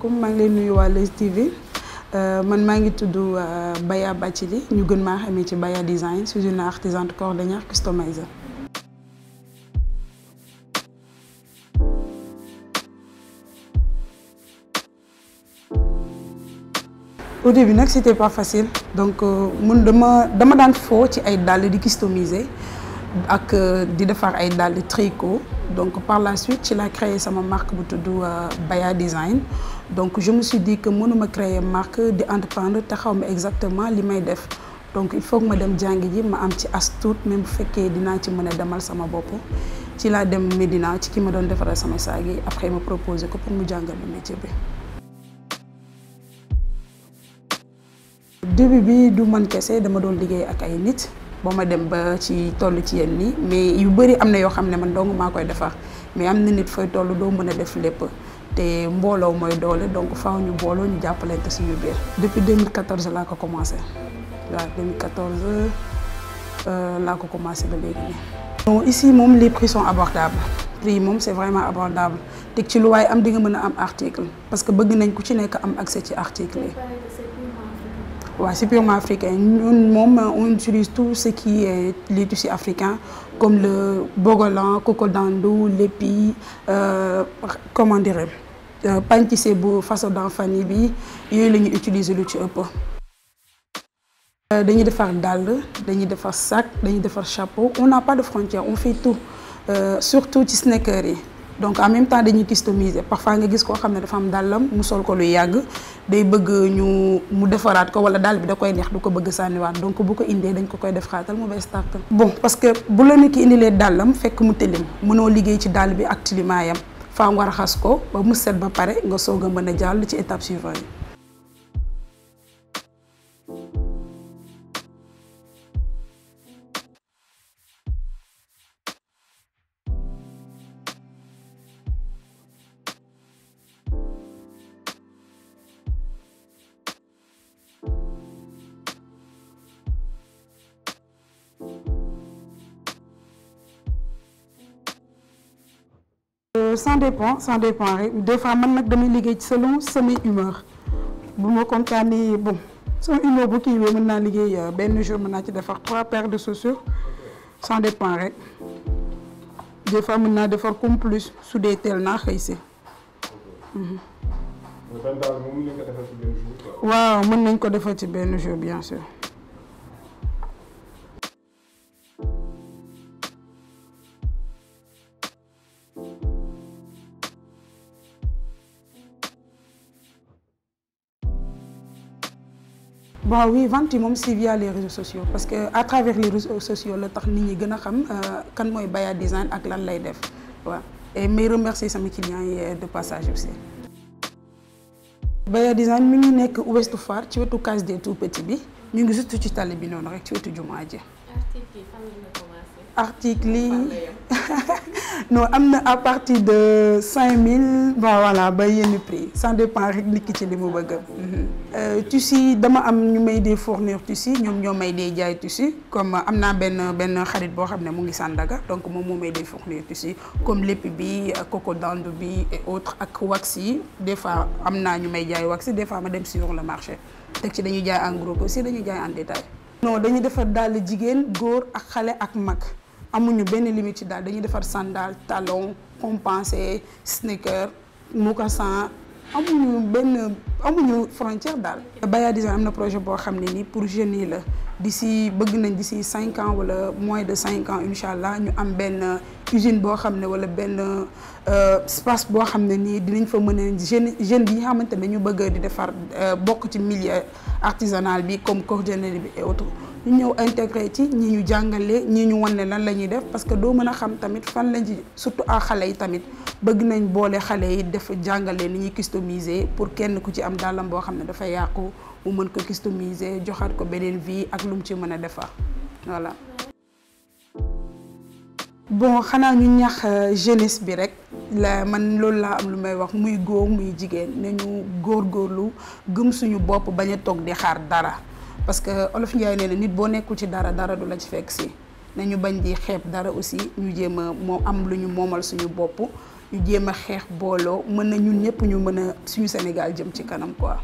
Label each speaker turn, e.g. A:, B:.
A: asalaamaaleykum maa ngi lay nuyu waa Leuz TV man maa ngi tudd Baya Bathily ñu gën maa xamee ci Baya Design. Je suis une artisane cordonnière customizer. Au début nag c'était pas facile donc mun dama daan foo ci ay dàll di customiser ak di defar ay dàll tricot. Donc par la suite ci laa créé sama marque bu tudd Baya Design. Donc je me suis dit que mënuma créer marque di entreprendre te xaw ma exactement li may def donc il faut que ma dem jàngi ji ma am ci as tuut même bu fekkee dinaa ci mën a demal sama bopp. Ci laa dem Médina ci ki ma doon defaral sama saag yi après ma proposé ko pour mu jàngal ma métier bi. Début bi du man kese dama doon liggéey ak ay nit ba ma dem ba ci toll ci yenn nii mais yu bëri am na yoo xam ne man dong maa koy defar mais am na nit fooy toll doo mën a def lépp te mbooloo mooy doole donc faaw ñu booloo ñu jàppalante suñu biir. Depuis 2014 laa ko commencé waaw 2014 laa ko commencé ba léegi nii. Bon ici moom les prix sont abordables prix moom c'est vraiment abordable teg ci lu waaye am di nga mën a am article parce que bëgg nañ ku ci nekk am accès ci article yi. Ouais, c'est purement africain. Nous, on utilise tout ce qui est les tissus africains, comme le bogolan, cocodandou, l'épi, comment dire, pantissé façon d'enfant, ils utilisent le peu. Dañuy defar dàll, dañuy defar sac, dañuy defar chapeau. On n'a pas de frontières, on fait tout, surtout ci sneakers yi. Donc en même temps dañuy customiser parfois nga gis koo xam ne dafa am dàllam mu sol ko lu yàgg day bëgg mu defaraat ko wala dàll bi da koy neex du ko bëgg sànniwaat donc bu ko indee dañ ko koy def xaatal mu bees tàkk. Bon parce que bu la nit ki indilee dàllam fekk mu tilim mënoo liggéey ci dàll bi ak tilimaayam faa nga raxas ko ba mu set ba pare nga soog a mën a jàll ci étape suivante yi. Ça dépend rek des fois man nag damay liggéey ci selon samay humeur bu ma kontaanee bon sama humeur bu kiiwee mën naa liggéey benn jour mën naa ci defar 3 paires de chaussures ça dépend rek des fois mën naa defar comme plus su dee teel naa xëy si. waaw mën nañ ko defar ci benn jour bien sûr. Bon oui vente yi moom c'est via les réseaux sociaux parce que à travers les réseaux sociaux la tax nit ñi gën a xam kan mooy Baya Design ak lan lay def waaw et may remercier sama clients yi de passage aussi. Baya Design mi ngi nekk Ouest Foire ci wetu case des tout-petits bi ñu ngi juste ci tali bi noonu rek ci wetu jumaa ji. Article yi non am na à partir de 5000 bon voilà ba yenn prix ça dépend rek nit ki ci li mu bëgg. Tissu dama am ñu may dee fournir tissu ñoom ñoo may dee jaay tissu comme am naa benn xarit boo xam ne mu ngi Sandaga donc moom moo may dee fournir tissu comme lépp bi cocodandou bi et autres ak wax yi des fois am naa ñu may jaay wax des fois ma dem sur le marché teg ci dañuy jaay en gros aussi dañuy jaay en détail. Non dañuy defar dàll jigéen góor ak xale ak mag. Amuñu benn limite ci daal dañuy defar sandal talon compensé sneaker mocassin amuñu frontière daal. Baya Design am na projet boo xam ne nii pour jeunes yi la bëgg nañ d'ici 5 ans wala moins de 5 ans incha allah ñu am benn usine boo xam ne wala benn espace boo xam ne nii dinañ fa mën a jeunes yi nga xamante ne ñu bëgg di defar bokk ci milieu artisanal bi comme cordonnerie bi et autres. ñu ñëw intégré ci ñi ñu jàngale ñi ñu wan ne lan la ñuy def parce que doo mën a xam tamit fan lañ ci surtout à xale yi tamit bëgg nañ boole xale yi def jàngale ni ñuy customiser pour kenn ku ci am dàllam boo xam ne dafa yàqu mu mën ko customiser joxaat ko beneen vie ak lu mu ci mën a defar voilà. Bon xanaa ñu ñax jeunesse bi rek la man loolu laa am lu may wax muy góor muy jigéen ne ñu góorgóorlu gëm suñu bopp bañ a toog di xaar dara. Parce que Olof Ndiaye nee na nit boo nekkul ci dara du la ci fekk si nañu bañ di xeeb dara aussi ñu jéem a moo am lu ñu moomal suñu bopp ñu jéem a xeex booloo mën na ñun ñëpp ñu mën a suñu Sénégal jëm ci kanam quoi.